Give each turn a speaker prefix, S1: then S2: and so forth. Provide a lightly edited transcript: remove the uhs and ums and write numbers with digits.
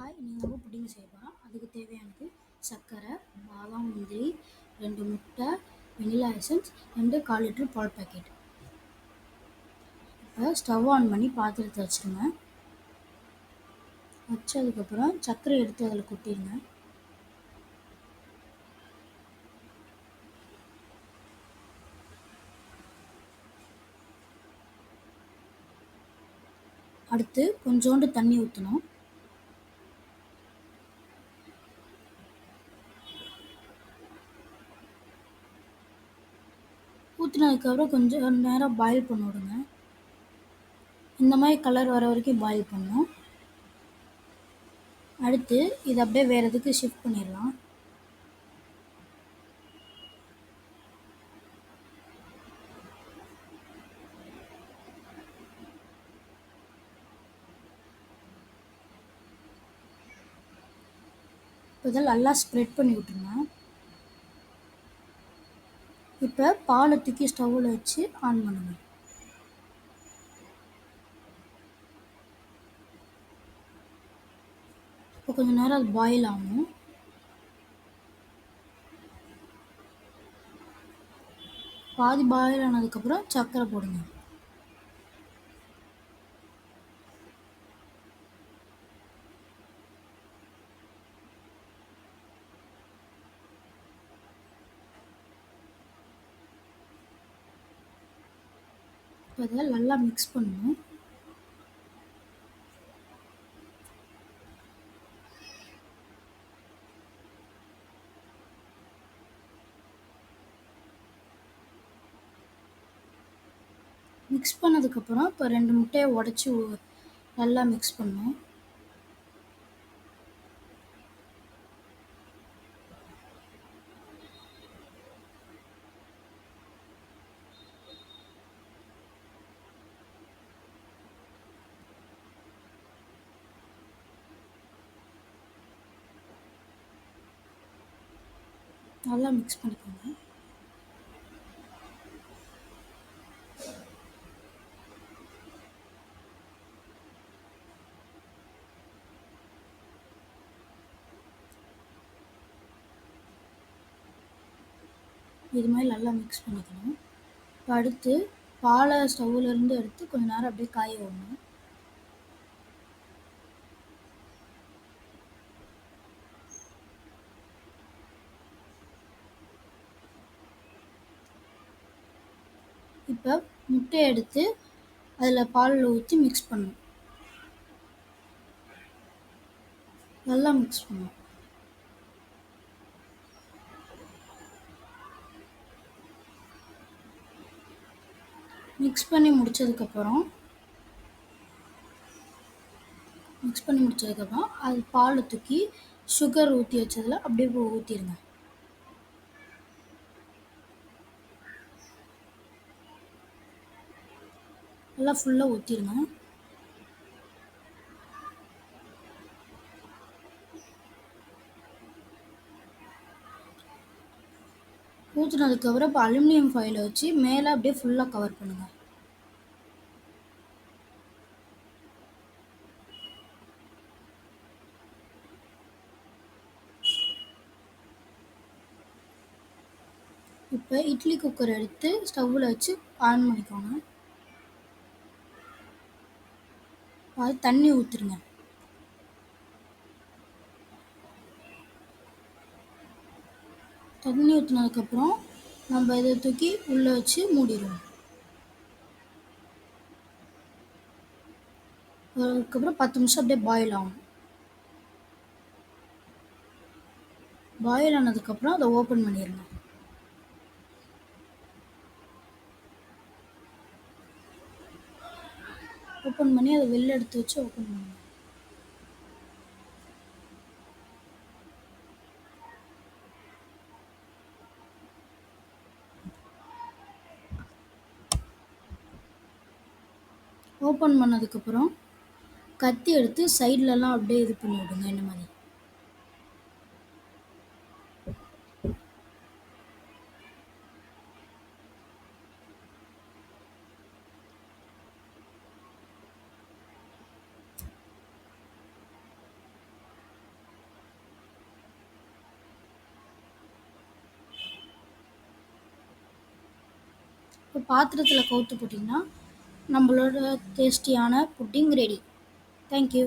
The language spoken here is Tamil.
S1: இன்னைக்கு நம்ம புட்டிங் செய்ய போகிறோம். அதுக்கு தேவையானது சர்க்கரை, பாதாம், முந்திரி, 2 முட்டை, வெனிலா எசன்ஸ், 2 1/4 லிட்டர் பால் பாக்கெட். இப்போ ஸ்டவ் ஆன் பண்ணி பாத்திரத்தை வச்சுருங்க. வச்சதுக்கப்புறம் சர்க்கரை எடுத்து அதில் கொட்டிடுங்க. அடுத்து கொஞ்சோண்டு தண்ணி ஊற்றணும். ஊற்றினதுக்கப்புறம் கொஞ்சம் நேரம் பாயில் பண்ண விடுங்க. இந்த மாதிரி கலர் வர வரைக்கும் பாயில் பண்ணணும். அடுத்து இதை அப்படியே வேறு எதுக்கு ஷிஃப்ட் பண்ணிடலாம். இப்போ இதில் நல்லா ஸ்ப்ரெட் பண்ணி விட்டுருங்க. இப்போ பாலை தூக்கி ஸ்டவ்வில் வச்சு ஆன் பண்ணுங்க. இப்போ கொஞ்சம் நேரம் அது பாயில் ஆகணும். பாதி பாயில் ஆனதுக்கப்புறம் சர்க்கரை போடுங்க. இப்போ அதை நல்லா மிக்ஸ் பண்ணணும். மிக்ஸ் பண்ணதுக்கப்புறம் இப்போ 2 முட்டையை உடச்சி நல்லா மிக்ஸ் பண்ணணும். நல்லா மிக்ஸ் பண்ணிக்கோங்க. இது மாதிரி நல்லா மிக்ஸ் பண்ணிக்கணும். இப்போ அடுத்து பாலை ஸ்டவ்விலேருந்து எடுத்து கொஞ்சம் நேரம் அப்படியே காய விடணும். இப்போ முட்டையை எடுத்து அதில் பாலில் ஊற்றி மிக்ஸ் பண்ணணும். நல்லா மிக்ஸ் பண்ணணும். மிக்ஸ் பண்ணி முடித்ததுக்கப்புறம் அது பாலை தூக்கி சுகர் ஊற்றி வச்சதில் அப்படியே ஊற்றிடுங்க. நல்லா ஃபுல்லாக ஊற்றிடுங்க. ஊற்றினதுக்கப்புறம் இப்போ அலுமினியம் ஃபாயிலை வச்சு மேலே அப்படியே ஃபுல்லாக கவர் பண்ணுங்கள். இப்போ இட்லி குக்கர் எடுத்து ஸ்டவ்வில் வச்சு ஆன் பண்ணிக்கோங்க. அது தண்ணி ஊற்றுருங்க. தண்ணி ஊற்றினதுக்கப்புறம் நம்ம இதை தூக்கி உள்ளே வச்சு மூடிடுவோம். அதுக்கப்புறம் 10 நிமிஷம் அப்படியே பாயில் ஆகும். பாயில் ஆனதுக்கப்புறம் அதை ஓப்பன் பண்ணிடுங்க. ஓப்பன் பண்ணி அதை வெளில எடுத்து வச்சு ஓப்பன் பண்ணுங்க. ஓப்பன் பண்ணதுக்கப்புறம் கத்தி எடுத்து சைட்லலாம் அப்படியே இது பண்ணி விடுங்க. இந்த மாதிரி இப்போ பாத்திரத்தில் கவுத்து போட்டிங்கன்னா நம்மளோட டேஸ்டியான புட்டிங் ரெடி. தேங்க்யூ.